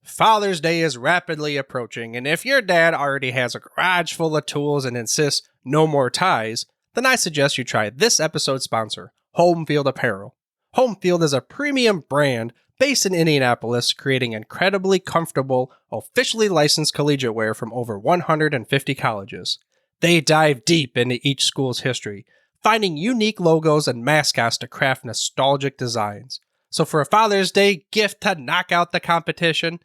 Father's Day is rapidly approaching, and if your dad already has a garage full of tools and insists no more ties, then I suggest you try this episode's sponsor, Home Field Apparel. Home Field is a premium brand based in Indianapolis, creating incredibly comfortable, officially licensed collegiate wear from over 150 colleges. They dive deep into each school's history, finding unique logos and mascots to craft nostalgic designs. So for a Father's Day gift to knock out the competition,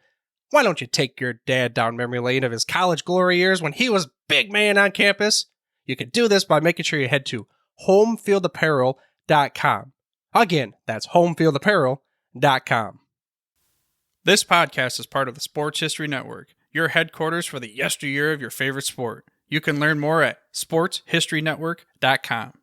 why don't you take your dad down memory lane of his college glory years when he was big man on campus? You can do this by making sure you head to homefieldapparel.com. Again, that's homefieldapparel.com. This podcast is part of the Sports History Network, your headquarters for the yesteryear of your favorite sport. You can learn more at sportshistorynetwork.com.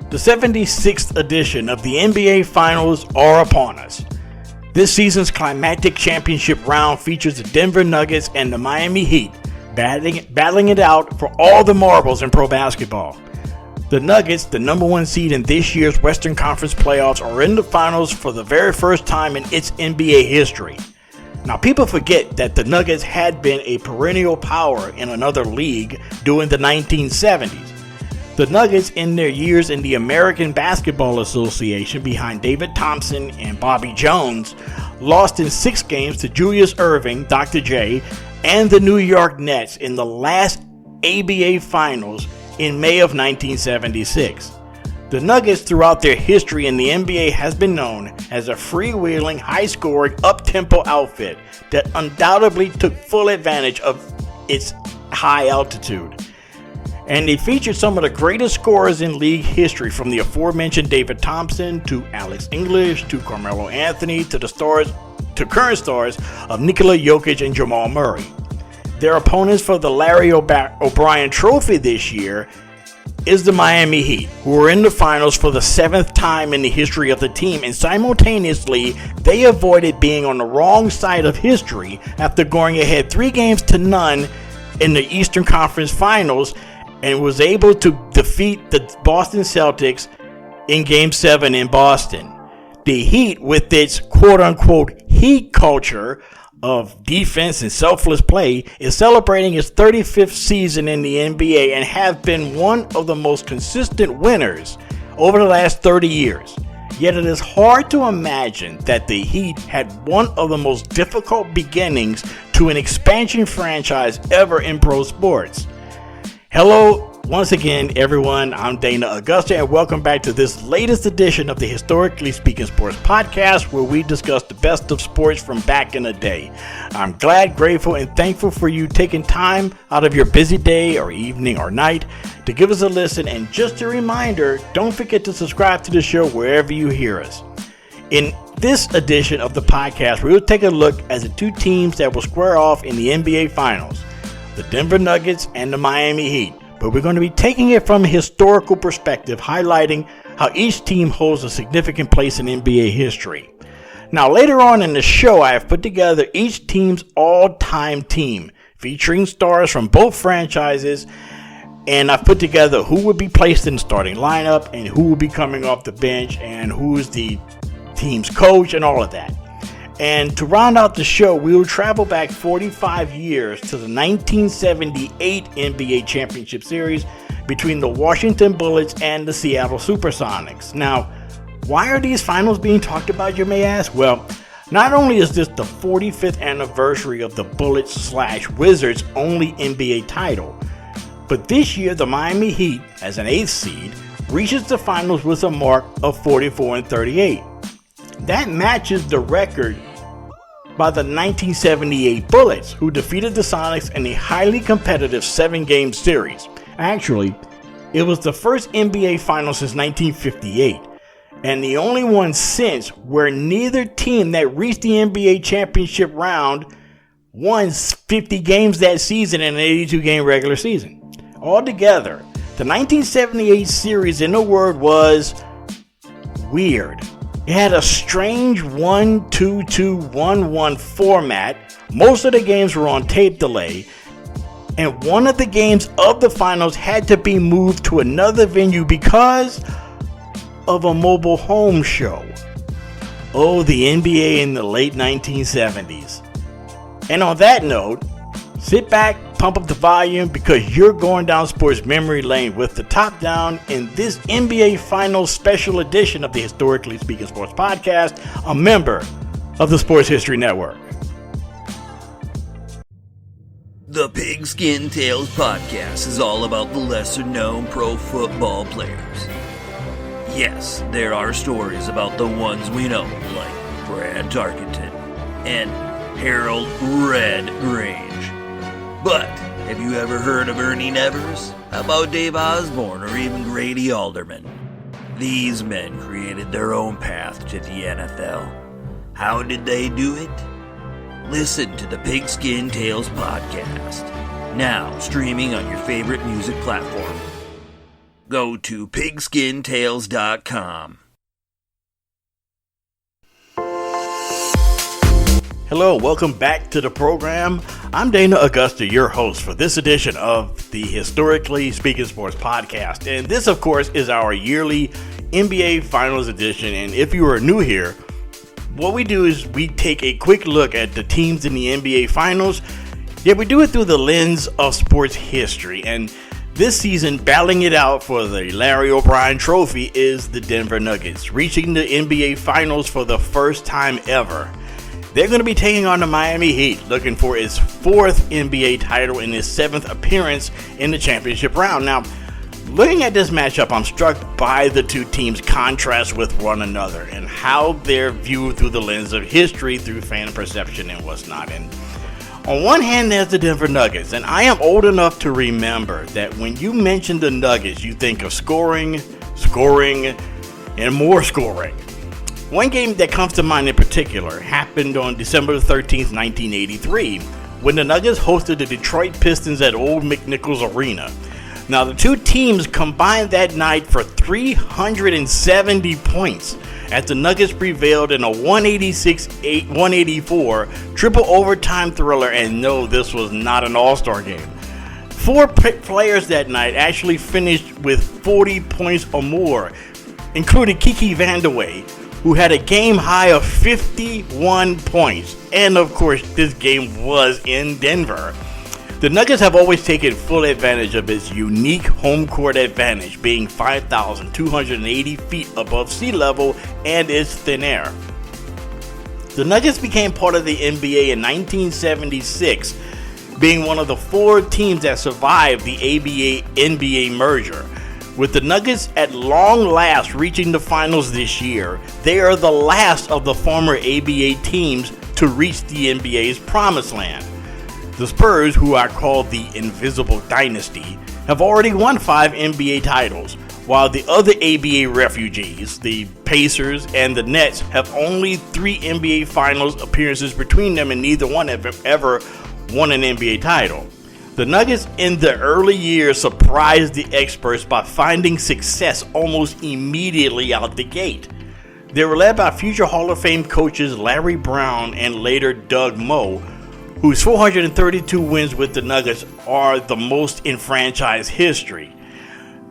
The 76th edition of the NBA Finals are upon us. This season's climactic championship round features the Denver Nuggets and the Miami Heat battling it out for all the marbles in pro basketball. The Nuggets, the number one seed in this year's Western Conference playoffs, are in the finals for the very first time in its NBA history. Now, people forget that the Nuggets had been a perennial power in another league during the 1970s. The Nuggets, in their years in the American Basketball Association behind David Thompson and Bobby Jones, lost in 6 games to Julius Erving, Dr. J, and the New York Nets in the last ABA Finals in May of 1976. The Nuggets, throughout their history in the NBA, has been known as a freewheeling, high-scoring, up-tempo outfit that undoubtedly took full advantage of its high altitude. And they featured some of the greatest scorers in league history, from the aforementioned David Thompson to Alex English to Carmelo Anthony to current stars of Nikola Jokic and Jamal Murray. Their opponents for the Larry O'Brien Trophy this year is the Miami Heat, who are in the finals for the 7th time in the history of the team, and simultaneously they avoided being on the wrong side of history after going ahead 3-0 in the Eastern Conference Finals, and was able to defeat the Boston Celtics in Game 7 in Boston. The Heat, with its quote-unquote Heat culture of defense and selfless play, is celebrating its 35th season in the NBA and have been one of the most consistent winners over the last 30 years. Yet it is hard to imagine that the Heat had one of the most difficult beginnings to an expansion franchise ever in pro sports. Hello, once again, everyone. I'm Dana Augusta, and welcome back to this latest edition of the Historically Speaking Sports Podcast, where we discuss the best of sports from back in the day. I'm glad, grateful, and thankful for you taking time out of your busy day or evening or night to give us a listen. And just a reminder, don't forget to subscribe to the show wherever you hear us. In this edition of the podcast, we will take a look at the 2 teams that will square off in the NBA Finals, the Denver Nuggets and the Miami Heat. But we're going to be taking it from a historical perspective, highlighting how each team holds a significant place in NBA history. Now, later on in the show, I have put together each team's all-time team, featuring stars from both franchises, and I've put together who would be placed in the starting lineup and who will be coming off the bench and who's the team's coach and all of that. And to round out the show, we will travel back 45 years to the 1978 NBA Championship Series between the Washington Bullets and the Seattle Supersonics. Now, why are these finals being talked about, you may ask? Well, not only is this the 45th anniversary of the Bullets/Wizards' only NBA title, but this year the Miami Heat, as an 8th seed, reaches the finals with a mark of 44-38. That matches the record by the 1978 Bullets, who defeated the Sonics in a highly competitive 7-game series. Actually, It was the first NBA Finals since 1958, and the only one since where neither team that reached the NBA championship round won 50 games that season in an 82-game regular season. Altogether, the 1978 series, in a word, was weird. It had a strange 1-2-2-1-1 format. Most of the games were on tape delay, and one of the games of the finals had to be moved to another venue because of a mobile home show. Oh, the NBA in the late 1970s. And on that note, sit back, pump up the volume, because you're going down sports memory lane with the top down in this NBA Finals special edition of the Historically Speaking Sports Podcast, a member of the Sports History Network. The Pigskin Tales Podcast is all about the lesser-known pro football players. Yes, there are stories about the ones we know, like Brad Tarkenton and Harold Red Grange. But have you ever heard of Ernie Nevers? How about Dave Osborne or even Grady Alderman? These men created their own path to the NFL. How did they do it? Listen to the Pigskin Tales Podcast, now streaming on your favorite music platform. Go to pigskintales.com. Hello, welcome back to the program. I'm Dana Augusta, your host for this edition of the Historically Speaking Sports Podcast. And this, of course, is our yearly NBA Finals edition. And if you are new here, what we do is we take a quick look at the teams in the NBA Finals. Yeah, we do it through the lens of sports history. And this season, battling it out for the Larry O'Brien Trophy is the Denver Nuggets, reaching the NBA Finals for the first time ever. They're going to be taking on the Miami Heat, looking for its fourth NBA title and its seventh appearance in the championship round. Now, looking at this matchup, I'm struck by the two teams' contrast with one another and how they're viewed through the lens of history, through fan perception and what's not. And on one hand, there's the Denver Nuggets, and I am old enough to remember that when you mention the Nuggets, you think of scoring, and more scoring. One game that comes to mind in particular happened on December 13th, 1983, when the Nuggets hosted the Detroit Pistons at Old McNichols Arena. Now, the two teams combined that night for 370 points, as the Nuggets prevailed in a 186-184 triple overtime thriller, and no, this was not an all-star game. Four players that night actually finished with 40 points or more, including Kiki Vandeweghe, who had a game high of 51 points. And of course, this game was in Denver. The Nuggets have always taken full advantage of its unique home court advantage, being 5,280 feet above sea level and its thin air. The Nuggets became part of the NBA in 1976, being one of the four teams that survived the ABA-NBA merger. With the Nuggets at long last reaching the finals this year, they are the last of the former ABA teams to reach the NBA's promised land. The Spurs, who are called the Invisible Dynasty, have already won 5 NBA titles, while the other ABA refugees, the Pacers and the Nets, have only 3 NBA Finals appearances between them, and neither one have ever won an NBA title. The Nuggets in the early years surprised the experts by finding success almost immediately out the gate. They were led by future Hall of Fame coaches Larry Brown and later Doug Moe, whose 432 wins with the Nuggets are the most in franchise history.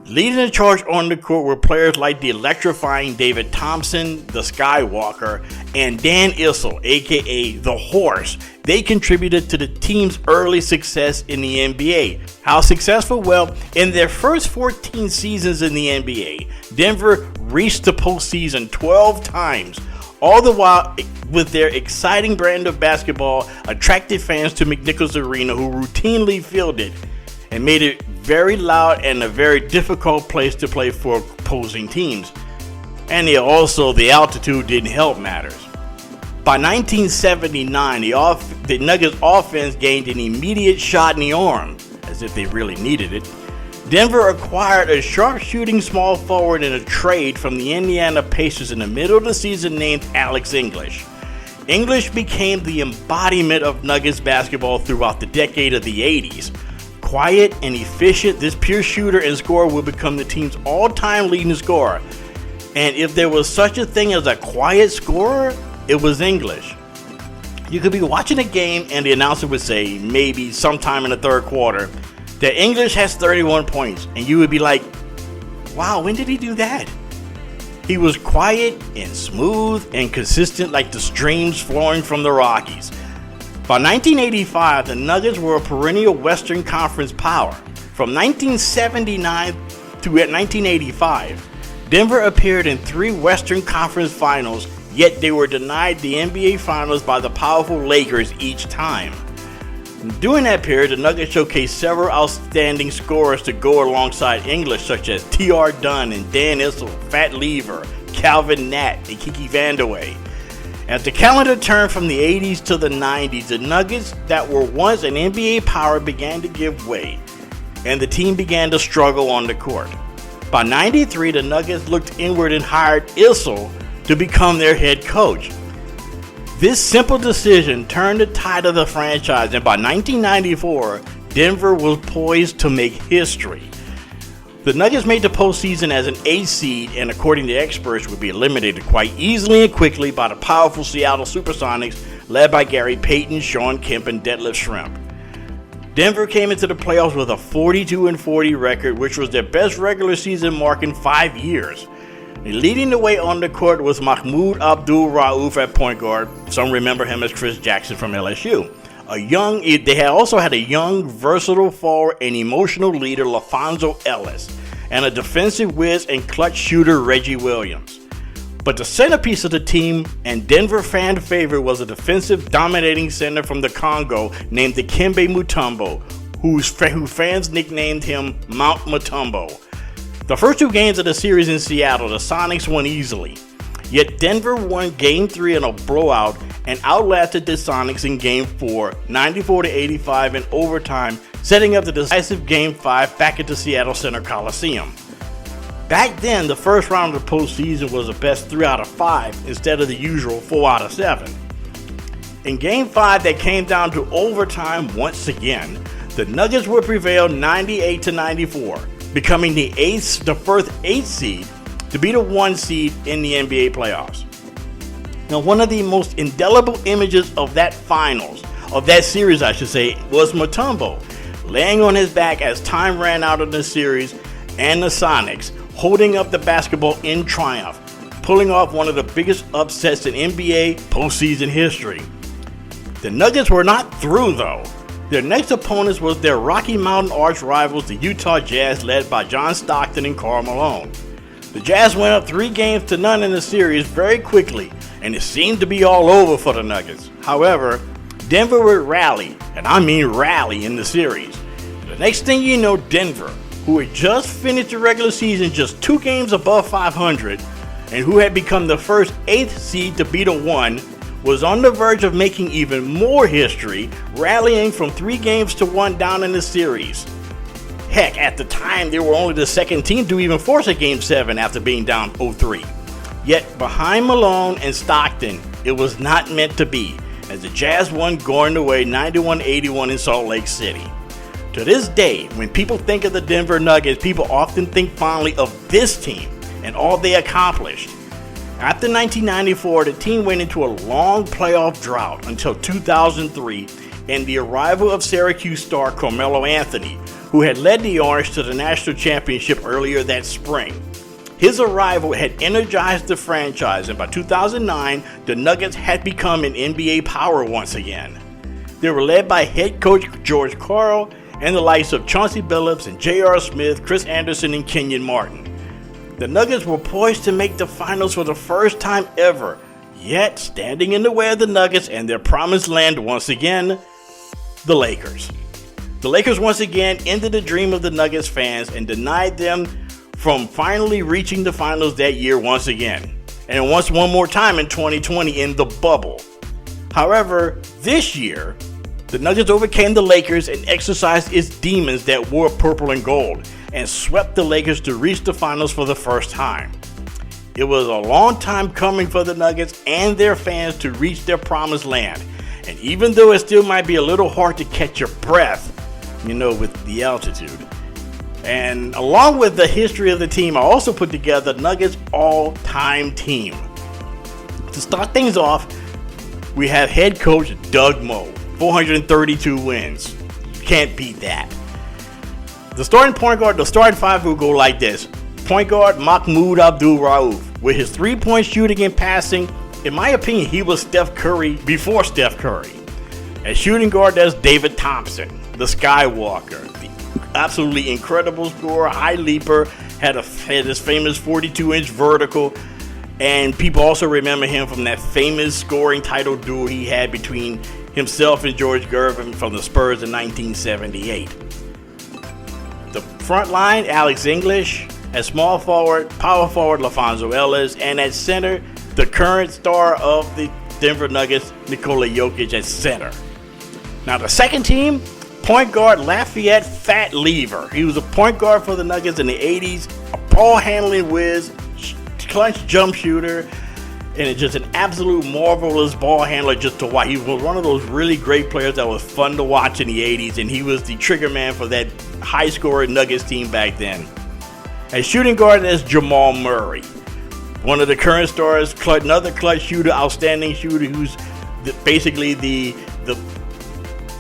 Leading the charge on the court were players like the electrifying David Thompson, the Skywalker, and Dan Issel, aka the Horse. They contributed to the team's early success in the NBA. How successful? Well, in their first 14 seasons in the NBA, Denver reached the postseason 12 times, all the while with their exciting brand of basketball attracted fans to McNichols Arena, who routinely filled it and made it very loud and a very difficult place to play for opposing teams. And the altitude didn't help matters. By 1979, the Nuggets offense gained an immediate shot in the arm, as if they really needed it. Denver acquired a sharpshooting small forward in a trade from the Indiana Pacers in the middle of the season named Alex English. English became the embodiment of Nuggets basketball throughout the decade of the 80s. Quiet and efficient, this pure shooter and scorer will become the team's all-time leading scorer. And if there was such a thing as a quiet scorer, it was English. You could be watching a game and the announcer would say, maybe sometime in the third quarter, that English has 31 points, and you would be like, wow, when did he do that? He was quiet and smooth and consistent like the streams flowing from the Rockies. By 1985, the Nuggets were a perennial Western Conference power. From 1979 to 1985, Denver appeared in 3 Western Conference finals, yet they were denied the NBA Finals by the powerful Lakers each time. During that period, the Nuggets showcased several outstanding scorers to go alongside English, such as T.R. Dunn and Dan Issel, Fat Lever, Calvin Nat, and Kiki Vandeweghe. As the calendar turned from the 80s to the 90s, the Nuggets that were once an NBA power began to give way, and the team began to struggle on the court. By 93, the Nuggets looked inward and hired Issel to become their head coach. This simple decision turned the tide of the franchise, and by 1994, Denver was poised to make history. The Nuggets made the postseason as an 8th seed, and according to experts, would be eliminated quite easily and quickly by the powerful Seattle Supersonics, led by Gary Payton, Sean Kemp, and Detlef Schrempf. Denver came into the playoffs with a 42-40 record, which was their best regular season mark in 5 years. And leading the way on the court was Mahmoud Abdul-Rauf at point guard. Some remember him as Chris Jackson from LSU. They had also had a young, versatile forward and emotional leader, LaFonso Ellis, and a defensive whiz and clutch shooter, Reggie Williams. But the centerpiece of the team and Denver fan favorite was a defensive dominating center from the Congo named Dikembe Mutombo, who fans nicknamed him Mount Mutombo. The first 2 games of the series in Seattle, the Sonics won easily. Yet Denver won Game 3 in a blowout and outlasted the Sonics in Game 4, 94-85 in overtime, setting up the decisive Game 5 back at the Seattle Center Coliseum. Back then, the first round of the postseason was a best 3 out of 5 instead of the usual 4 out of 7. In Game 5 that came down to overtime once again, the Nuggets would prevail 98-94. Becoming the first 8th seed to be the 1 seed in the NBA playoffs. Now, one of the most indelible images of that series, was Mutombo laying on his back as time ran out of the series, and the Sonics holding up the basketball in triumph, pulling off one of the biggest upsets in NBA postseason history. The Nuggets were not through though. Their next opponents was their Rocky Mountain arch rivals, the Utah Jazz, led by John Stockton and Karl Malone. The Jazz went up 3-0 in the series very quickly, and it seemed to be all over for the Nuggets. However, Denver would rally, and I mean rally, in the series. The next thing you know, Denver, who had just finished the regular season just 2 games above 500, and who had become the first 8th seed to beat a 1, was on the verge of making even more history, rallying from 3-1 down in the series. Heck, at the time, they were only the second team to even force a Game 7 after being down 0-3. Yet, behind Malone and Stockton, it was not meant to be, as the Jazz won going away 91-81 in Salt Lake City. To this day, when people think of the Denver Nuggets, people often think fondly of this team and all they accomplished. After 1994, the team went into a long playoff drought until 2003 and the arrival of Syracuse star Carmelo Anthony, who had led the Orange to the national championship earlier that spring. His arrival had energized the franchise, and by 2009, the Nuggets had become an NBA power once again. They were led by head coach George Karl and the likes of Chauncey Billups and J.R. Smith, Chris Anderson, and Kenyon Martin. The Nuggets were poised to make the finals for the first time ever, yet standing in the way of the Nuggets and their promised land once again, the Lakers. The Lakers once again ended the dream of the Nuggets fans and denied them from finally reaching the finals that year once again, and one more time in 2020 in the bubble. However, this year, the Nuggets overcame the Lakers and exorcised its demons that wore purple and gold, and swept the Lakers to reach the finals for the first time. It was a long time coming for the Nuggets and their fans to reach their promised land. And even though it still might be a little hard to catch your breath, with the altitude. And along with the history of the team, I also put together Nuggets all-time team. To start things off, we have head coach Doug Moe, 432 wins. Can't beat that. The starting point guard, the starting five will go like this. Point guard Mahmoud Abdul-Rauf. With his three-point shooting and passing, in my opinion, he was Steph Curry before Steph Curry. At shooting guard, there's David Thompson, the Skywalker, the absolutely incredible scorer, high leaper, had his famous 42-inch vertical, and people also remember him from that famous scoring title duel he had between himself and George Gervin from the Spurs in 1978. The front line, Alex English. At small forward, power forward, LaFonso Ellis. And at center, the current star of the Denver Nuggets, Nikola Jokic at center. Now the second team, point guard Lafayette Fat Lever. He was a point guard for the Nuggets in the 80s, a ball handling whiz, clutch jump shooter, and just an absolute marvelous ball handler just to watch. He was one of those really great players that was fun to watch in the 80s, and he was the trigger man for that high-scoring Nuggets team back then. At shooting guard, there's Jamal Murray, one of the current stars, another clutch shooter, outstanding shooter, who's basically the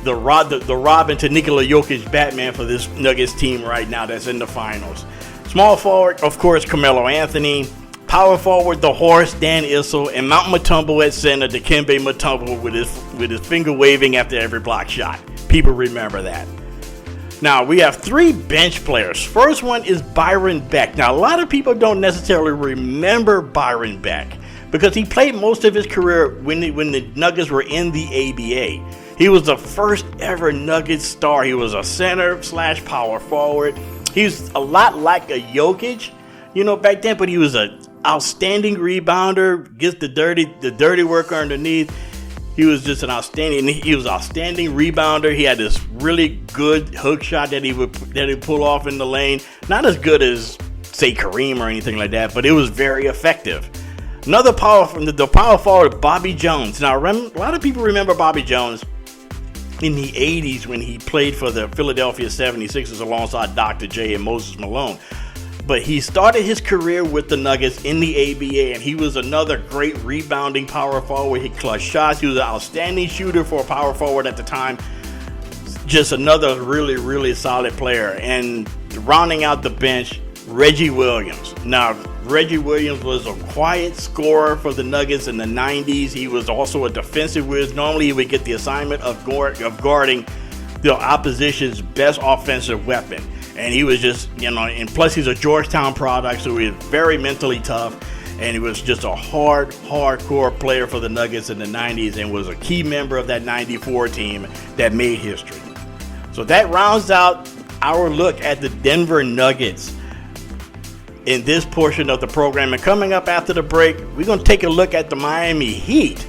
Robin to Nikola Jokic Batman for this Nuggets team right now that's in the finals. Small forward, of course, Carmelo Anthony. Power forward, the Horse, Dan Issel, and Mount Mutombo at center, Dikembe Mutombo with his finger waving after every block shot. People remember that. Now, we have three bench players. First one is Byron Beck. Now, a lot of people don't necessarily remember Byron Beck because he played most of his career when the Nuggets were in the ABA. He was the first ever Nuggets star. He was a center/power forward. He's a lot like a Jokic, back then, but he was an outstanding rebounder, gets the dirty work underneath. He was just an outstanding rebounder. He had this really good hook shot that he would pull off in the lane. Not as good as, say, Kareem or anything like that, but it was very effective. Another power forward, Bobby Jones. Now, a lot of people remember Bobby Jones in the 80s when he played for the Philadelphia 76ers alongside Dr. J and Moses Malone. But he started his career with the Nuggets in the ABA, and he was another great rebounding power forward. He clutched shots. He was an outstanding shooter for a power forward at the time. Just another really, really solid player. And rounding out the bench, Reggie Williams. Now, Reggie Williams was a quiet scorer for the Nuggets in the 90s. He was also a defensive whiz. Normally, he would get the assignment of guarding the opposition's best offensive weapon. And he was just, and plus he's a Georgetown product, so he was very mentally tough. And he was just a hardcore player for the Nuggets in the 90s and was a key member of that 94 team that made history. So that rounds out our look at the Denver Nuggets in this portion of the program. And coming up after the break, we're going to take a look at the Miami Heat.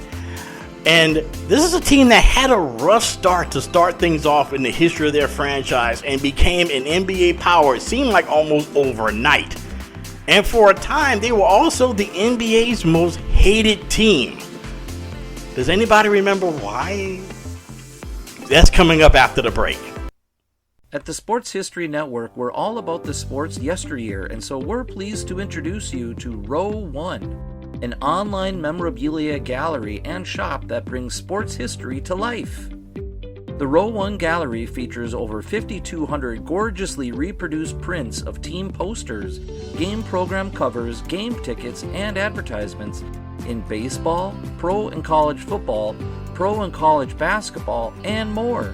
And this is a team that had a rough start to start things off in the history of their franchise and became an NBA power. It seemed like almost overnight. And for a time, they were also the NBA's most hated team. Does anybody remember why? That's coming up after the break. At the Sports History Network, we're all about the sports yesteryear, and so we're pleased to introduce you to Row 1. An online memorabilia gallery and shop that brings sports history to life. The Row 1 gallery features over 5,200 gorgeously reproduced prints of team posters, game program covers, game tickets, and advertisements in baseball, pro and college football, pro and college basketball, and more.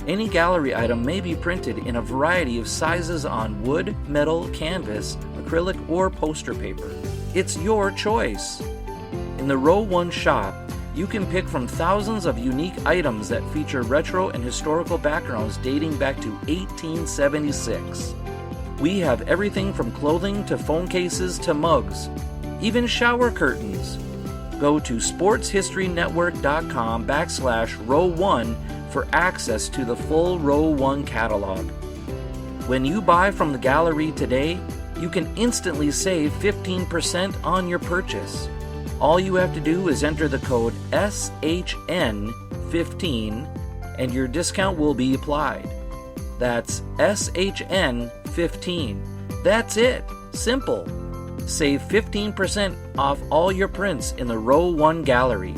Any gallery item may be printed in a variety of sizes on wood, metal, canvas, acrylic, or poster paper. It's your choice. In the Row 1 shop, you can pick from thousands of unique items that feature retro and historical backgrounds dating back to 1876. We have everything from clothing to phone cases to mugs, even shower curtains. Go to sportshistorynetwork.com/Row 1 for access to the full Row 1 catalog. When you buy from the gallery today, you can instantly save 15% on your purchase. All you have to do is enter the code SHN15 and your discount will be applied. That's SHN15. That's it. Simple. Save 15% off all your prints in the Row 1 gallery.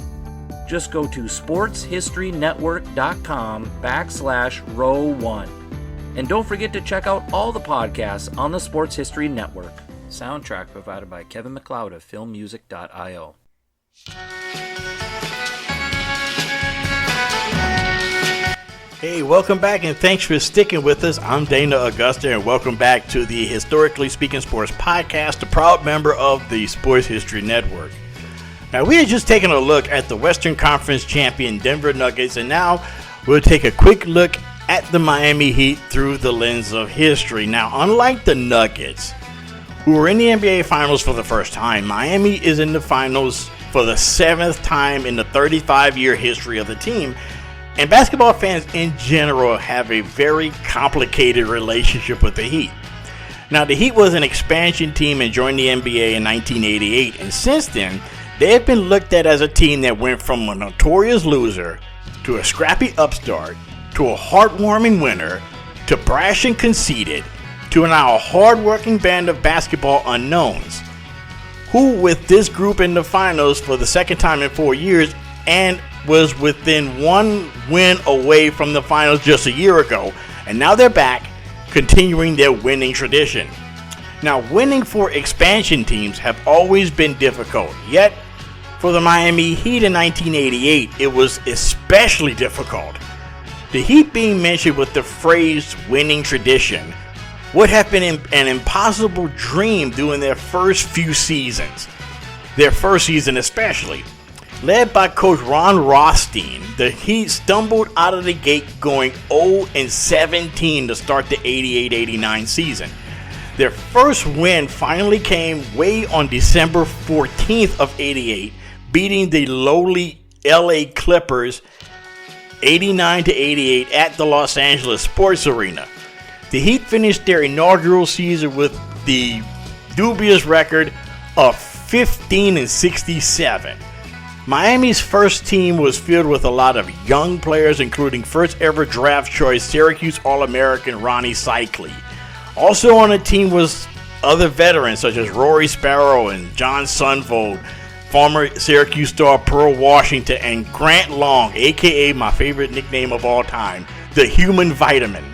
Just go to sportshistorynetwork.com/row1. And don't forget to check out all the podcasts on the Sports History Network. Soundtrack provided by Kevin MacLeod of filmmusic.io. Hey, welcome back and thanks for sticking with us. I'm Dana Augusta and welcome back to the Historically Speaking Sports Podcast, a proud member of the Sports History Network. Now, we had just taken a look at the Western Conference champion Denver Nuggets, and now we'll take a quick look at the Miami Heat through the lens of history. Now, unlike the Nuggets, who were in the NBA Finals for the first time, Miami is in the Finals for the 7th time in the 35-year history of the team. And basketball fans in general have a very complicated relationship with the Heat. Now, the Heat was an expansion team and joined the NBA in 1988, and since then, they have been looked at as a team that went from a notorious loser to a scrappy upstart to a heartwarming winner to brash and conceited to now a hard-working band of basketball unknowns, who with this group in the finals for the second time in 4 years and was within one win away from the finals just a year ago, and now they're back continuing their winning tradition. Now, winning for expansion teams have always been difficult, yet for the Miami Heat in 1988 it was especially difficult. The Heat being mentioned with the phrase winning tradition would have been an impossible dream during their first few seasons. Their first season especially. Led by coach Ron Rothstein, the Heat stumbled out of the gate going 0-17 to start the 88-89 season. Their first win finally came way on December 14th of 88, beating the lowly LA Clippers 89-88 at the Los Angeles Sports Arena. The Heat finished their inaugural season with the dubious record of 15-67. Miami's first team was filled with a lot of young players, including first ever draft choice Syracuse All-American Ronnie Cycli. Also on the team was other veterans such as Rory Sparrow and John Sunvold, former Syracuse star Pearl Washington, and Grant Long, aka my favorite nickname of all time, the Human Vitamin.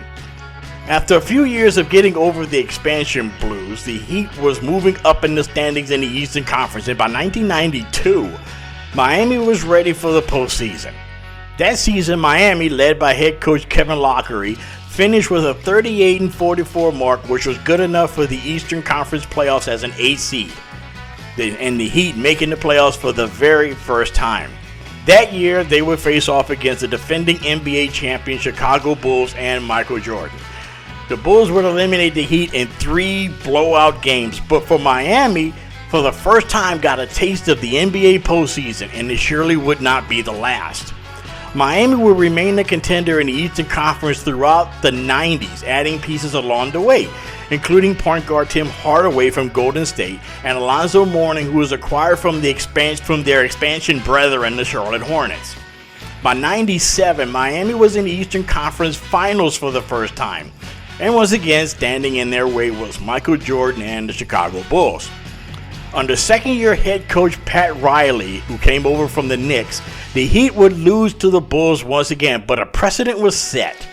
After a few years of getting over the expansion blues, the Heat was moving up in the standings in the Eastern Conference, and by 1992, Miami was ready for the postseason. That season, Miami, led by head coach Kevin Lockery, finished with a 38-44 mark, which was good enough for the Eastern Conference playoffs as an 8th seed. And the Heat making the playoffs for the very first time. That year, they would face off against the defending NBA champion Chicago Bulls and Michael Jordan. The Bulls would eliminate the Heat in 3 blowout games, but for Miami, for the first time got a taste of the NBA postseason, and it surely would not be the last. Miami will remain the contender in the Eastern Conference throughout the 90s, adding pieces along the way, including point guard Tim Hardaway from Golden State and Alonzo Mourning, who was acquired from their expansion brethren, the Charlotte Hornets. By 97, Miami was in the Eastern Conference Finals for the first time, and once again standing in their way was Michael Jordan and the Chicago Bulls. Under second-year head coach Pat Riley, who came over from the Knicks, the Heat would lose to the Bulls once again, but a precedent was set.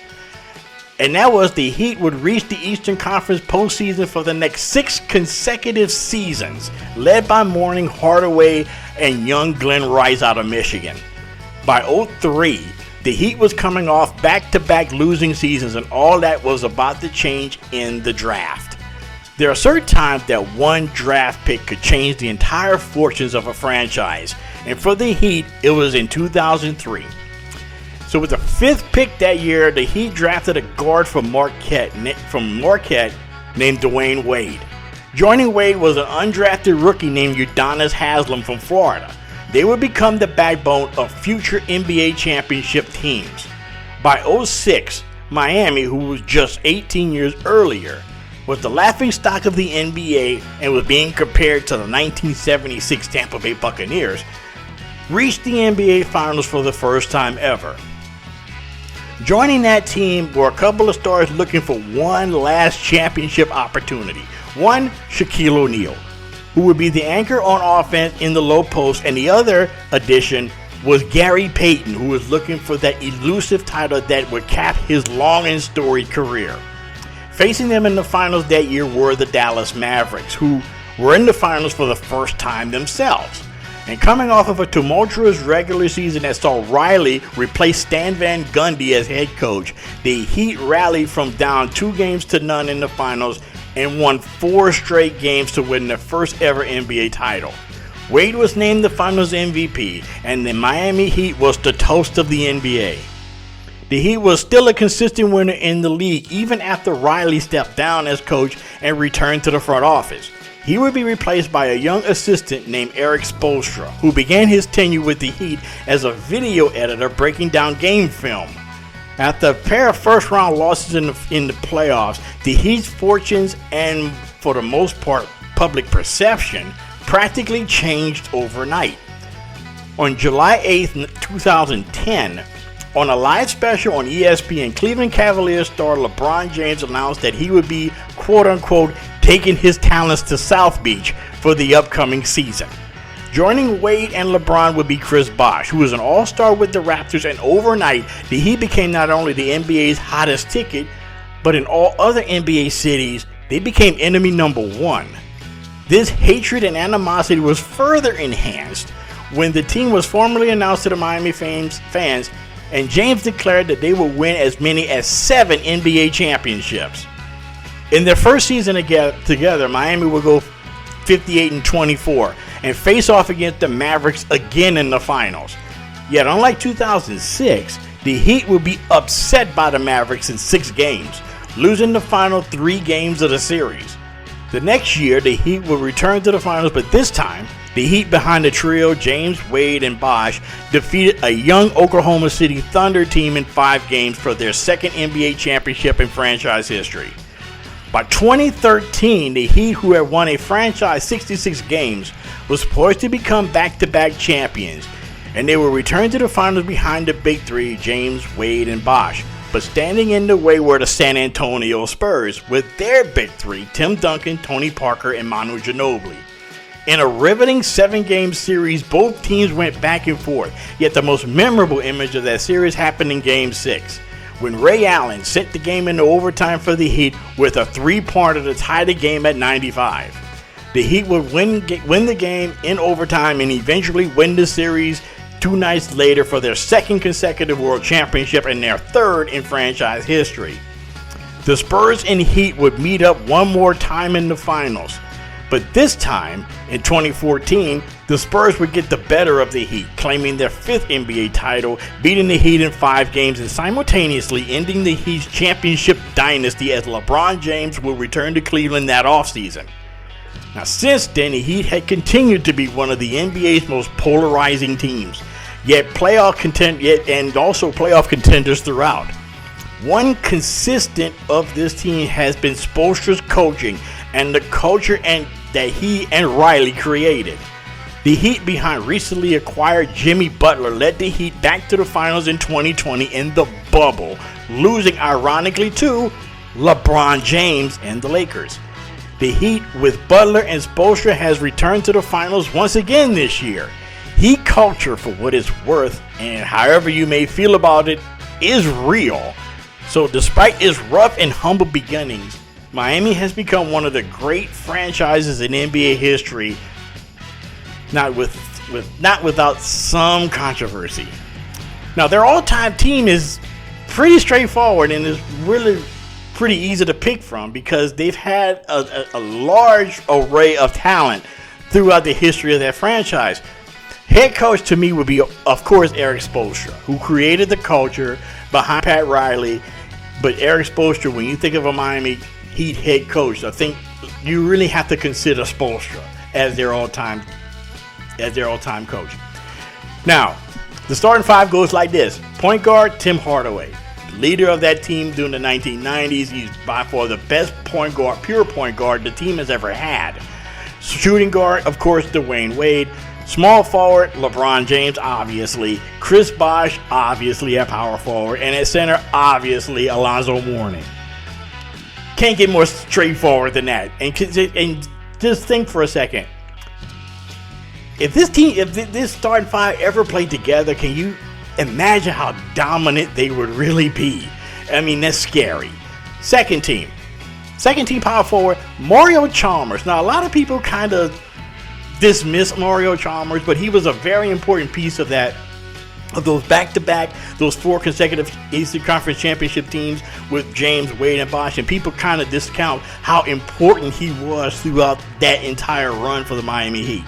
And that was the Heat would reach the Eastern Conference postseason for the next 6 consecutive seasons, led by Mourning, Hardaway, and young Glenn Rice out of Michigan. By 2003, the Heat was coming off back-to-back losing seasons, and all that was about to change in the draft. There are certain times that one draft pick could change the entire fortunes of a franchise, and for the Heat, it was in 2003. So with the 5th pick that year, the Heat drafted a guard from Marquette named Dwayne Wade. Joining Wade was an undrafted rookie named Udonis Haslem from Florida. They would become the backbone of future NBA championship teams. By 2006, Miami, who was just 18 years earlier, was the laughingstock of the NBA and was being compared to the 1976 Tampa Bay Buccaneers, reached the NBA Finals for the first time ever. Joining that team were a couple of stars looking for one last championship opportunity. One, Shaquille O'Neal, who would be the anchor on offense in the low post, and the other addition was Gary Payton, who was looking for that elusive title that would cap his long and storied career. Facing them in the finals that year were the Dallas Mavericks, who were in the finals for the first time themselves. And coming off of a tumultuous regular season that saw Riley replace Stan Van Gundy as head coach, the Heat rallied from down 2-0 in the finals and won 4 straight games to win their first ever NBA title. Wade was named the finals MVP, and the Miami Heat was the toast of the NBA. The Heat was still a consistent winner in the league even after Riley stepped down as coach and returned to the front office. He would be replaced by a young assistant named Erik Spoelstra, who began his tenure with the Heat as a video editor breaking down game film. After a pair of first-round losses in the playoffs, the Heat's fortunes and, for the most part, public perception practically changed overnight. On July 8, 2010, on a live special on ESPN, Cleveland Cavaliers star LeBron James announced that he would be, quote-unquote, taking his talents to South Beach for the upcoming season. Joining Wade and LeBron would be Chris Bosh, who was an all-star with the Raptors, and overnight, the Heat became not only the NBA's hottest ticket, but in all other NBA cities, they became enemy number one. This hatred and animosity was further enhanced when the team was formally announced to the Miami fans, and James declared that they would win as many as 7 NBA championships. In their first season together, Miami would go 58-24 and face off against the Mavericks again in the finals. Yet unlike 2006, the Heat would be upset by the Mavericks in 6 games, losing the final 3 games of the series. The next year, the Heat would return to the finals, but this time, the Heat behind the trio James, Wade, and Bosh defeated a young Oklahoma City Thunder team in 5 games for their second NBA championship in franchise history. By 2013, the Heat, who had won a franchise 66 games, was poised to become back-to-back champions, and they would return to the finals behind the big 3, James, Wade, and Bosh. But standing in the way were the San Antonio Spurs, with their big 3, Tim Duncan, Tony Parker, and Manu Ginobili. In a riveting 7-game series, both teams went back and forth, yet the most memorable image of that series happened in Game 6, when Ray Allen sent the game into overtime for the Heat with a 3-pointer to tie the game at 95. The Heat would win the game in overtime and eventually win the series 2 nights later for their second consecutive world championship and their third in franchise history. The Spurs and Heat would meet up one more time in the finals, but this time, in 2014, the Spurs would get the better of the Heat, claiming their 5th NBA title, beating the Heat in 5 games, and simultaneously ending the Heat's championship dynasty as LeBron James will return to Cleveland that offseason. Now, since then, the Heat had continued to be one of the NBA's most polarizing teams, yet playoff contenders throughout. One consistent of this team has been Spoelstra's coaching and the culture that he and Riley created. The Heat, behind recently acquired Jimmy Butler, led the Heat back to the finals in 2020 in the bubble, losing ironically to LeBron James and the Lakers. The Heat, with Butler and Spoelstra, has returned to the finals once again this year. Heat culture, for what it's worth, and however you may feel about it, is real. So despite its rough and humble beginnings, Miami has become one of the great franchises in NBA history, not without some controversy. Now, their all-time team is pretty straightforward and is really pretty easy to pick from because they've had a large array of talent throughout the history of their franchise. Head coach to me would be, of course, Erik Spoelstra, who created the culture behind Pat Riley. But Erik Spoelstra, when you think of a Miami Heat head coach, I think you really have to consider Spoelstra as their all-time coach. Now, the starting 5 goes like this: point guard, Tim Hardaway; leader of that team during the 1990s. He's by far the best point guard, pure point guard the team has ever had. Shooting guard, of course, Dwayne Wade. Small forward, LeBron James, obviously. Chris Bosh, obviously at power forward. And at center, obviously, Alonzo Mourning. Can't get more straightforward than that. And just think for a second. If this starting five ever played together, can you imagine how dominant they would really be? I mean, that's scary. Second team power forward, Mario Chalmers. Now, a lot of people kind of dismiss Mario Chalmers, but he was a very important piece of those back-to-back, those 4 consecutive Eastern Conference Championship teams with James, Wade, and Bosh. And people kind of discount how important he was throughout that entire run for the Miami Heat.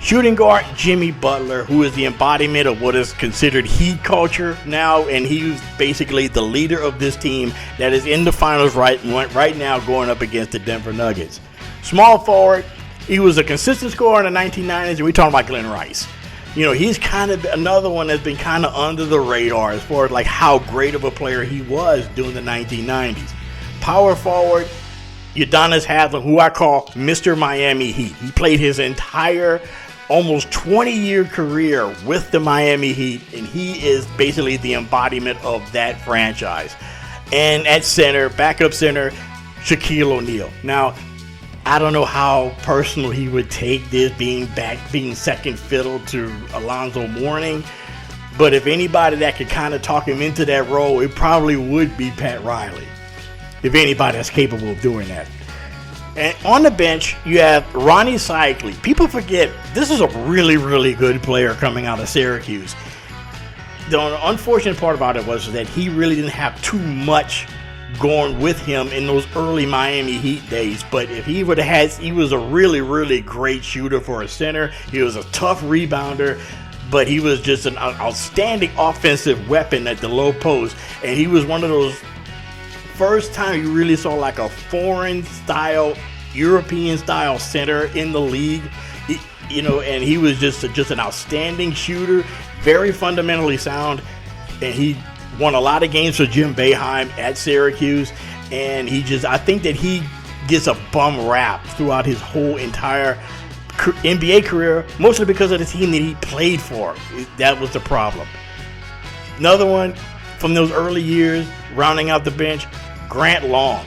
Shooting guard, Jimmy Butler, who is the embodiment of what is considered Heat culture now, and he's basically the leader of this team that is in the finals right now going up against the Denver Nuggets. Small forward, he was a consistent scorer in the 1990s, and we're talking about Glenn Rice. You know, he's kind of another one that's been kind of under the radar as far as like how great of a player he was during the 1990s. Power forward, Udonis Haslem, who I call Mr. Miami Heat. He played his entire almost 20-year career with the Miami Heat, and he is basically the embodiment of that franchise. And at center, backup center, Shaquille O'Neal. Now, I don't know how personal he would take this being second fiddle to Alonzo Mourning, but if anybody that could kind of talk him into that role, it probably would be Pat Riley, if anybody that's capable of doing that. And on the bench, you have Ronnie Cycli. People forget, this is a really, really good player coming out of Syracuse. The unfortunate part about it was that he really didn't have too much going with him in those early Miami Heat days. But if he would have had, he was a really, really great shooter for a center. He was a tough rebounder, but he was just an outstanding offensive weapon at the low post. And he was one of those first time you really saw like a foreign style, European style center in the league. And he was just an outstanding shooter, very fundamentally sound, and he won a lot of games for Jim Boeheim at Syracuse. And I think that he gets a bum rap throughout his whole entire NBA career, mostly because of the team that he played for. That was the problem. Another one from those early years, rounding out the bench, Grant Long,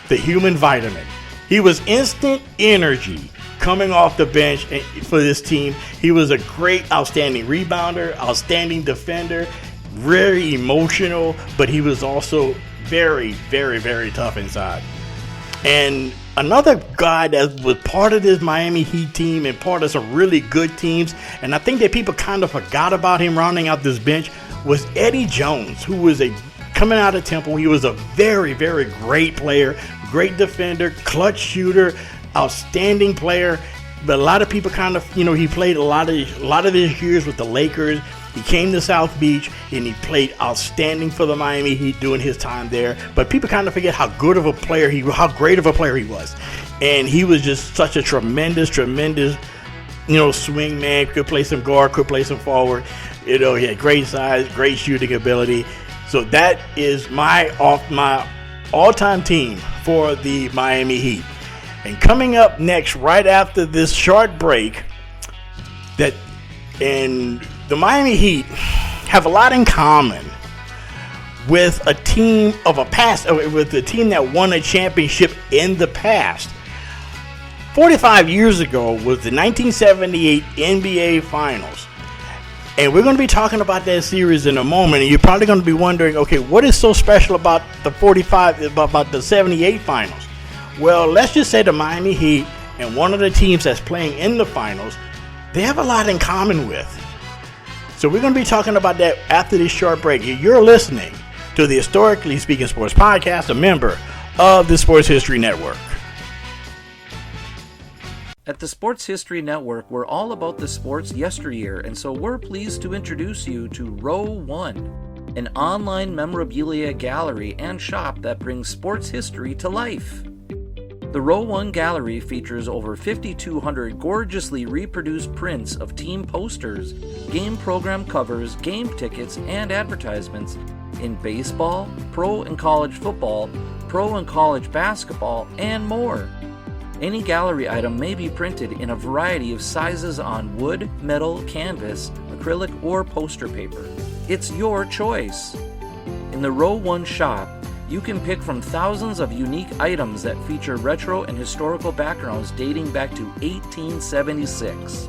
the human vitamin. He was instant energy coming off the bench for this team. He was a great, outstanding rebounder, outstanding defender, very emotional, but he was also very, very, very tough inside. And another guy that was part of this Miami Heat team and part of some really good teams, and I think that people kind of forgot about him rounding out this bench, was Eddie Jones, who was coming out of Temple. He was a very, very great player, great defender, clutch shooter, outstanding player. But a lot of people kind of, he played a lot of his years with the Lakers. He came to South Beach and he played outstanding for the Miami Heat during his time there. But people kind of forget how great of a player he was. And he was just such a tremendous, swing man. Could play some guard, could play some forward. He had great size, great shooting ability. So that is my all-time team for the Miami Heat. And coming up next, right after this short break, the Miami Heat have a lot in common with a team with a team that won a championship in the past. 45 years ago was the 1978 NBA Finals. And we're going to be talking about that series in a moment, and you're probably going to be wondering, okay, what is so special about the 78 Finals? Well, let's just say the Miami Heat and one of the teams that's playing in the finals, they have a lot in common with. So we're going to be talking about that after this short break. You're listening to the Historically Speaking Sports Podcast, a member of the Sports History Network. At the Sports History Network, we're all about the sports yesteryear, and so we're pleased to introduce you to Row 1, an online memorabilia gallery and shop that brings sports history to life. The Row 1 gallery features over 5,200 gorgeously reproduced prints of team posters, game program covers, game tickets, and advertisements, in baseball, pro and college football, pro and college basketball, and more. Any gallery item may be printed in a variety of sizes on wood, metal, canvas, acrylic, or poster paper. It's your choice. In the Row 1 shop, you can pick from thousands of unique items that feature retro and historical backgrounds dating back to 1876.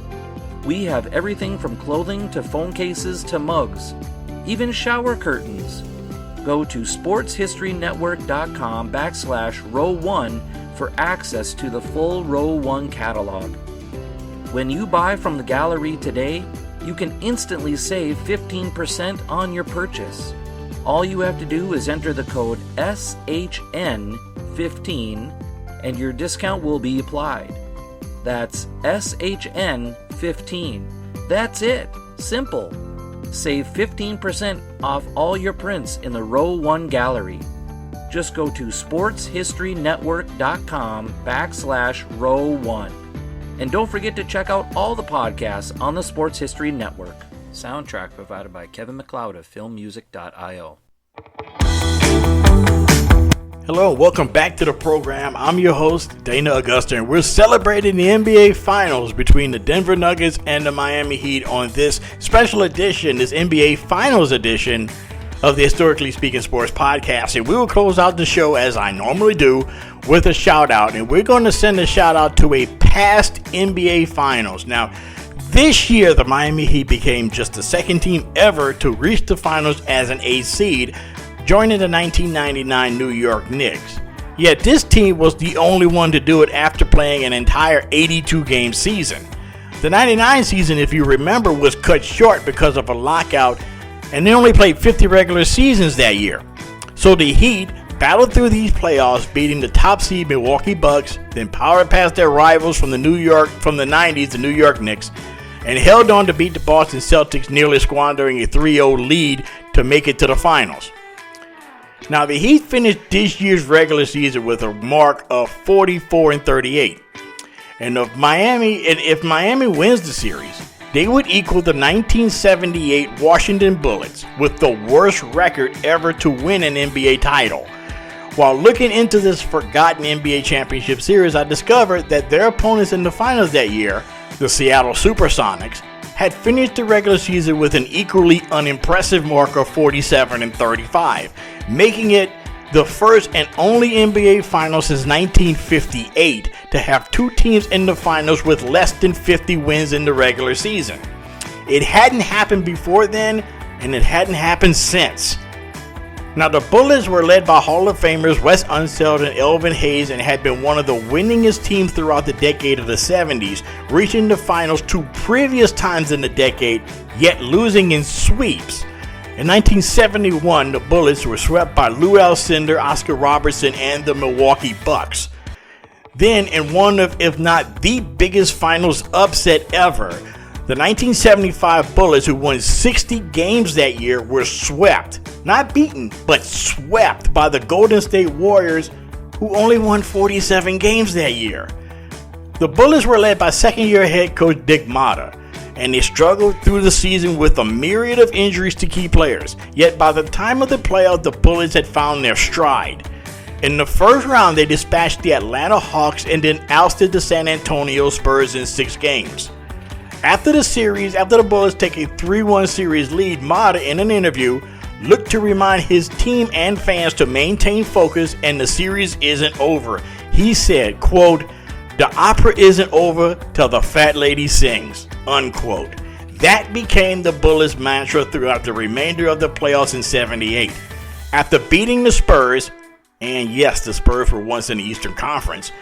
We have everything from clothing to phone cases to mugs, even shower curtains. Go to sportshistorynetwork.com/row1 for access to the full Row 1 catalog. When you buy from the gallery today, you can instantly save 15% on your purchase. All you have to do is enter the code SHN15 and your discount will be applied. That's SHN15. That's it. Simple. Save 15% off all your prints in the Row 1 gallery. Just go to sportshistorynetwork.com/row1. And don't forget to check out all the podcasts on the Sports History Network. Soundtrack provided by Kevin MacLeod of filmmusic.io. Hello, welcome back to the program. I'm your host, Dana Augusta, and we're celebrating the NBA Finals between the Denver Nuggets and the Miami Heat on this special edition, this NBA Finals edition of the Historically Speaking Sports Podcast. And we will close out the show, as I normally do, with a shout-out. And we're going to send a shout-out to a past NBA Finals. Now, this year, the Miami Heat became just the second team ever to reach the finals as an 8th seed, joining the 1999 New York Knicks. Yet this team was the only one to do it after playing an entire 82-game season. The 99 season, if you remember, was cut short because of a lockout, and they only played 50 regular seasons that year. So the Heat battled through these playoffs, beating the top seed Milwaukee Bucks, then powered past their rivals from the 90s, the New York Knicks, and held on to beat the Boston Celtics, nearly squandering a 3-0 lead to make it to the finals. Now, the Heat finished this year's regular season with a mark of 44-38. And if Miami wins the series, they would equal the 1978 Washington Bullets with the worst record ever to win an NBA title. While looking into this forgotten NBA championship series, I discovered that their opponents in the finals that year, the Seattle Supersonics, had finished the regular season with an equally unimpressive mark of 47-35, making it the first and only NBA Finals since 1958 to have two teams in the finals with less than 50 wins in the regular season. It hadn't happened before then, and it hadn't happened since. Now, the Bullets were led by Hall of Famers Wes Unseld and Elvin Hayes and had been one of the winningest teams throughout the decade of the 70s, reaching the finals two previous times in the decade, yet losing in sweeps. In 1971, the Bullets were swept by Lou Alcindor, Oscar Robertson, and the Milwaukee Bucks. Then, in one of, if not the biggest finals upset ever, the 1975 Bullets, who won 60 games that year, were swept. Not beaten, but swept by the Golden State Warriors, who only won 47 games that year. The Bullets were led by second-year head coach Dick Motta, and they struggled through the season with a myriad of injuries to key players. Yet by the time of the playoffs, the Bullets had found their stride. In the first round, they dispatched the Atlanta Hawks and then ousted the San Antonio Spurs in 6 games. After the Bullets take a 3-1 series lead, Motta, in an interview, looked to remind his team and fans to maintain focus and the series isn't over. He said, quote, "The opera isn't over till the fat lady sings," unquote. That became the Bullets' mantra throughout the remainder of the playoffs in 78. After beating the Spurs, and yes, the Spurs were once in the Eastern Conference,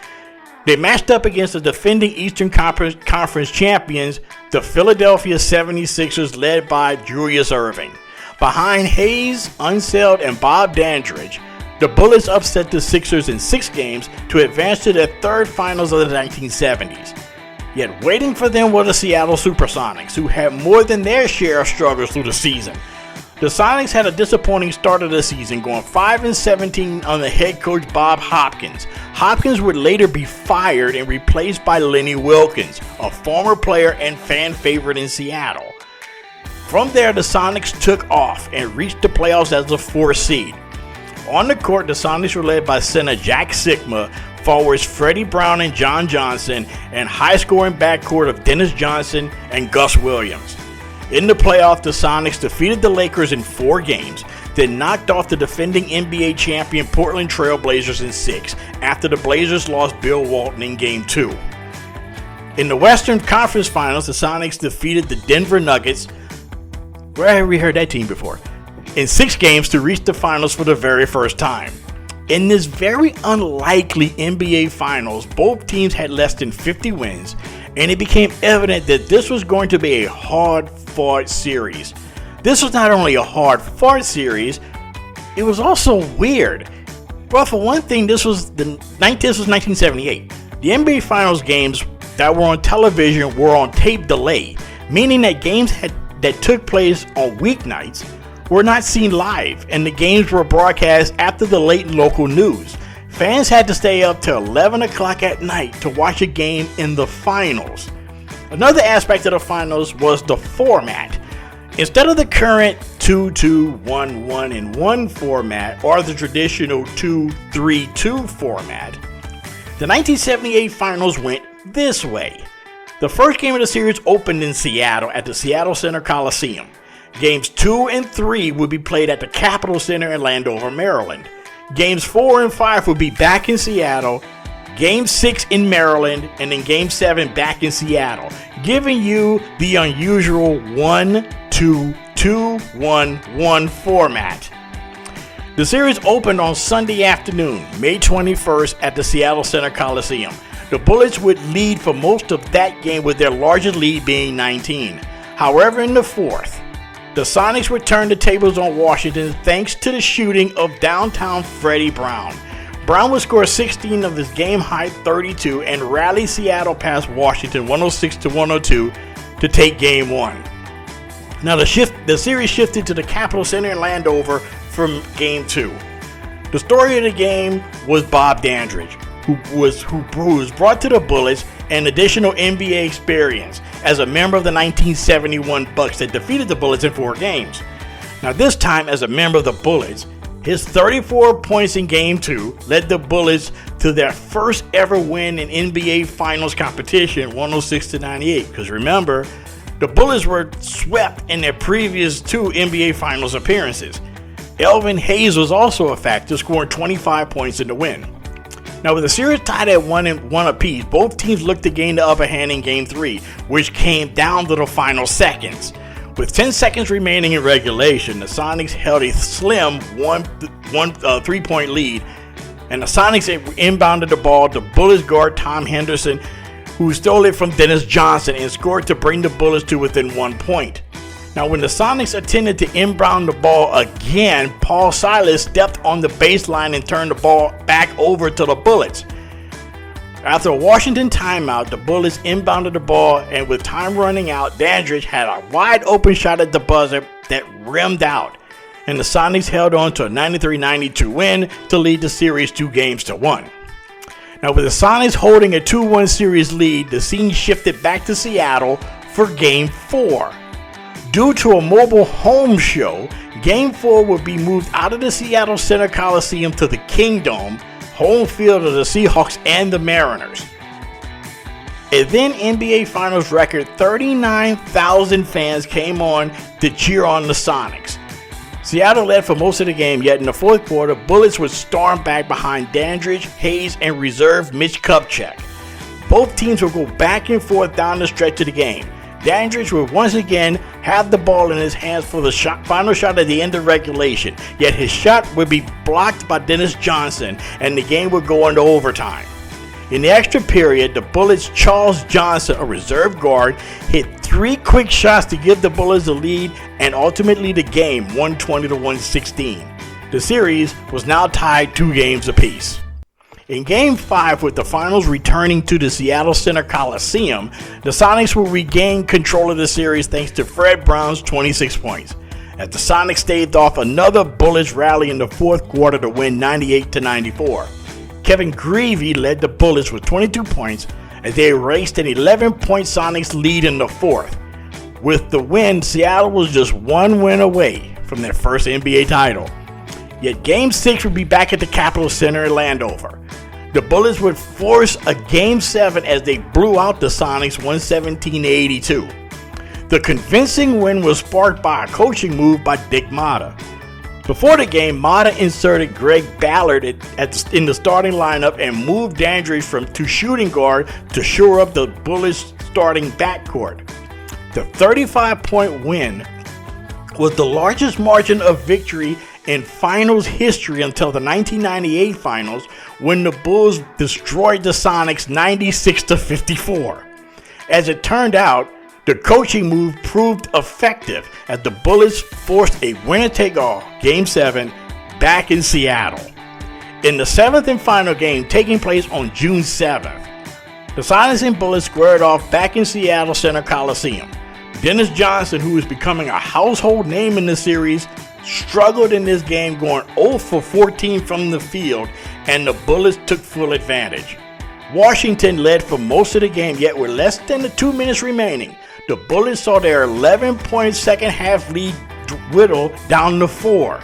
they matched up against the defending Eastern Conference champions, the Philadelphia 76ers, led by Julius Erving. Behind Hayes, Unseld, and Bob Dandridge, the Bullets upset the Sixers in 6 games to advance to their third finals of the 1970s. Yet waiting for them were the Seattle Supersonics, who had more than their share of struggles through the season. The Sonics had a disappointing start of the season, going 5-17 under head coach Bob Hopkins. Hopkins would later be fired and replaced by Lenny Wilkins, a former player and fan favorite in Seattle. From there, the Sonics took off and reached the playoffs as the 4th seed. On the court, the Sonics were led by center Jack Sikma, forwards Freddie Brown and John Johnson, and high-scoring backcourt of Dennis Johnson and Gus Williams. In the playoffs, the Sonics defeated the Lakers in 4 games, then knocked off the defending NBA champion Portland Trail Blazers in 6 after the Blazers lost Bill Walton in Game 2. In the Western Conference Finals, the Sonics defeated the Denver Nuggets. Where have we heard that team before? In 6 games to reach the finals for the very first time. In this very unlikely NBA Finals, both teams had less than 50 wins, and it became evident that this was going to be a hard-fought series. This was not only a hard-fought series, it was also weird. Well, for one thing, this was 1978. The NBA Finals games that were on television were on tape delay, meaning that games that took place on weeknights were not seen live, and the games were broadcast after the late local news. Fans had to stay up till 11 o'clock at night to watch a game in the finals. Another aspect of the finals was the format. Instead of the current 2-2-1-1-1 format or the traditional 2-3-2 format, the 1978 finals went this way. The first game of the series opened in Seattle at the Seattle Center Coliseum. Games 2 and 3 would be played at the Capitol Center in Landover, Maryland. Games 4 and 5 would be back in Seattle, Game 6 in Maryland, and then Game 7 back in Seattle, giving you the unusual 1-2-2-1-1 format. The series opened on Sunday afternoon, May 21st at the Seattle Center Coliseum. The Bullets would lead for most of that game, with their largest lead being 19. However, in the 4th, the Sonics would turn the tables on Washington thanks to the shooting of downtown Freddie Brown. Brown would score 16 of his game-high 32 and rally Seattle past Washington 106-102 to take Game 1. Now the series shifted to the Capitol Center in Landover from Game 2. The story of the game was Bob Dandridge, who was brought to the Bullets an additional NBA experience as a member of the 1971 Bucks that defeated the Bullets in 4 games. Now this time as a member of the Bullets, his 34 points in Game 2 led the Bullets to their first ever win in NBA Finals competition, 106-98. Because remember, the Bullets were swept in their previous 2 NBA Finals appearances. Elvin Hayes was also a factor, scoring 25 points in the win. Now, with the series tied at 1-1 apiece, both teams looked to gain the upper hand in Game 3, which came down to the final seconds. With 10 seconds remaining in regulation, the Sonics held a slim 3-point lead, and the Sonics inbounded the ball to Bullets guard Tom Henderson, who stole it from Dennis Johnson and scored to bring the Bullets to within 1 point. Now, when the Sonics attempted to inbound the ball again, Paul Silas stepped on the baseline and turned the ball back over to the Bullets. After a Washington timeout, the Bullets inbounded the ball, and with time running out, Dandridge had a wide open shot at the buzzer that rimmed out, and the Sonics held on to a 93-92 win to lead the series 2-1. Now, with the Sonics holding a 2-1 series lead, the scene shifted back to Seattle for Game 4. Due to a mobile home show, Game 4 would be moved out of the Seattle Center Coliseum to the Kingdome, home field of the Seahawks and the Mariners. And then NBA Finals record 39,000 fans came on to cheer on the Sonics. Seattle led for most of the game, yet in the 4th quarter, Bullets would storm back behind Dandridge, Hayes, and reserve Mitch Kupchak. Both teams would go back and forth down the stretch of the game. Dandridge would once again have the ball in his hands for the final shot at the end of regulation, yet his shot would be blocked by Dennis Johnson and the game would go into overtime. In the extra period, the Bullets' Charles Johnson, a reserve guard, hit 3 quick shots to give the Bullets the lead and ultimately the game 120-116. The series was now tied 2 games apiece. In Game 5, with the finals returning to the Seattle Center Coliseum, the Sonics will regain control of the series thanks to Fred Brown's 26 points, as the Sonics staved off another Bullets rally in the 4th quarter to win 98-94. Kevin Greavy led the Bullets with 22 points as they erased an 11-point Sonics lead in the 4th. With the win, Seattle was just one win away from their first NBA title. Yet Game 6 would be back at the Capitol Center in Landover. The Bullets would force a Game 7 as they blew out the Sonics 117-82. The convincing win was sparked by a coaching move by Dick Motta. Before the game, Motta inserted Greg Ballard in the starting lineup and moved Dandridge to shooting guard to shore up the Bullets' starting backcourt. The 35-point win was the largest margin of victory in finals history until the 1998 finals, when the Bulls destroyed the Sonics 96-54. As it turned out, the coaching move proved effective as the Bullets forced a winner-take-all Game 7 back in Seattle. In the 7th and final game taking place on June 7th, the Sonics and Bullets squared off back in Seattle Center Coliseum. Dennis Johnson, who is becoming a household name in the series, struggled in this game, going 0 for 14 from the field, and the Bullets took full advantage. Washington led for most of the game, yet with less than 2 minutes remaining, the Bullets saw their 11-point second half lead whittle down to 4.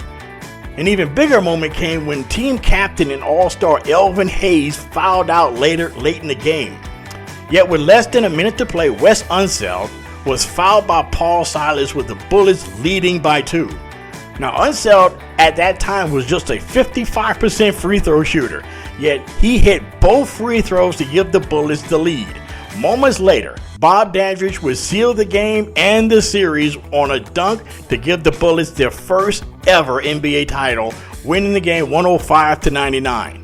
An even bigger moment came when team captain and all-star Elvin Hayes fouled out late in the game. Yet with less than a minute to play, Wes Unseld was fouled by Paul Silas, with the Bullets leading by 2. Now, Unseld at that time was just a 55% free throw shooter, yet he hit both free throws to give the Bullets the lead. Moments later, Bob Dandridge would seal the game and the series on a dunk to give the Bullets their first ever NBA title, winning the game 105-99.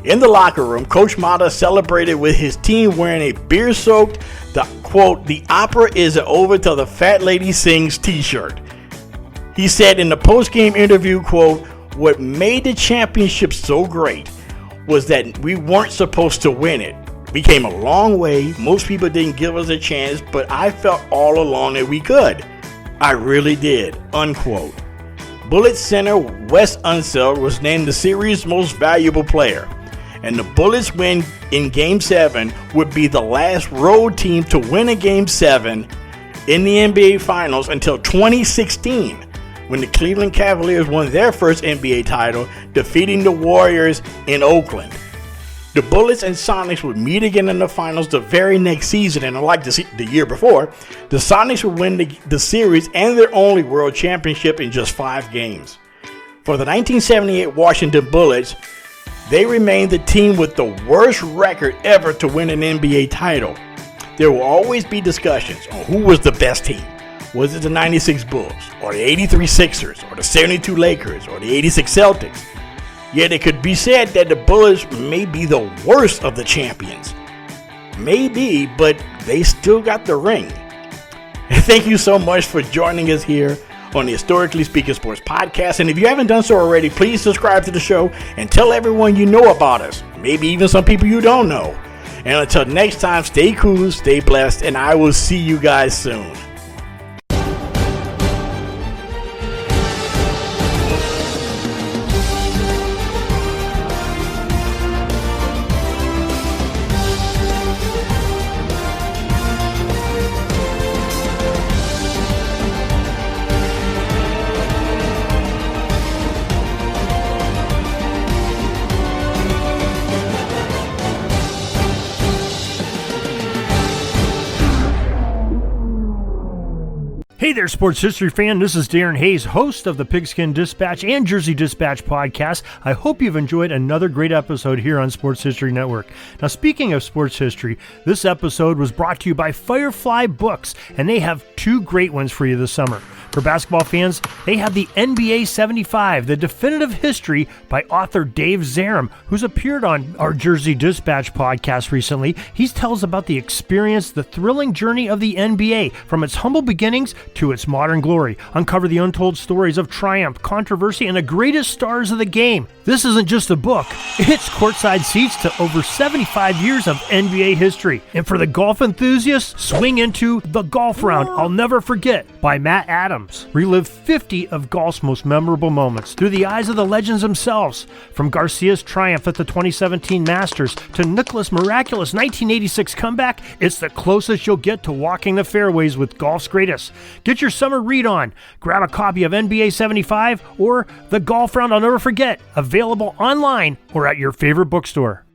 In the locker room, Coach Motta celebrated with his team wearing a beer-soaked, the opera isn't over till the fat lady sings t-shirt. He said in the post-game interview, quote, "What made the championship so great was that we weren't supposed to win it. We came a long way. Most people didn't give us a chance, but I felt all along that we could. I really did," unquote. Bullets center Wes Unseld was named the series' most valuable player, and the Bullets win in Game 7 would be the last road team to win a Game 7 in the NBA Finals until 2016, when the Cleveland Cavaliers won their first NBA title, defeating the Warriors in Oakland. The Bullets and Sonics would meet again in the finals the very next season, and unlike the year before, the Sonics would win the series and their only world championship in just 5 games. For the 1978 Washington Bullets, they remained the team with the worst record ever to win an NBA title. There will always be discussions on who was the best team. Was it the 96 Bulls, or the 83 Sixers, or the 72 Lakers, or the 86 Celtics? Yet it could be said that the Bullets may be the worst of the champions. Maybe, but they still got the ring. Thank you so much for joining us here on the Historically Speaking Sports Podcast. And if you haven't done so already, please subscribe to the show and tell everyone you know about us. Maybe even some people you don't know. And until next time, stay cool, stay blessed, and I will see you guys soon. Hey there, sports history fan. This is Darren Hayes, host of the Pigskin Dispatch and Jersey Dispatch podcast. I hope you've enjoyed another great episode here on Sports History Network. Now, speaking of sports history, this episode was brought to you by Firefly Books, and they have 2 great ones for you this summer. For basketball fans, they have the NBA 75, The Definitive History by author Dave Zarum, who's appeared on our Jersey Dispatch podcast recently. He tells about the experience, the thrilling journey of the NBA, from its humble beginnings to its modern glory. Uncover the untold stories of triumph, controversy, and the greatest stars of the game. This isn't just a book. It's courtside seats to over 75 years of NBA history. And for the golf enthusiasts, swing into The Golf Round I'll Never Forget by Matt Adams. Relive 50 of golf's most memorable moments through the eyes of the legends themselves. From Garcia's triumph at the 2017 Masters to Nicklaus' miraculous 1986 comeback, it's the closest you'll get to walking the fairways with golf's greatest. Get your summer read on. Grab a copy of NBA 75 or The Golf Round I'll Never Forget, available online or at your favorite bookstore.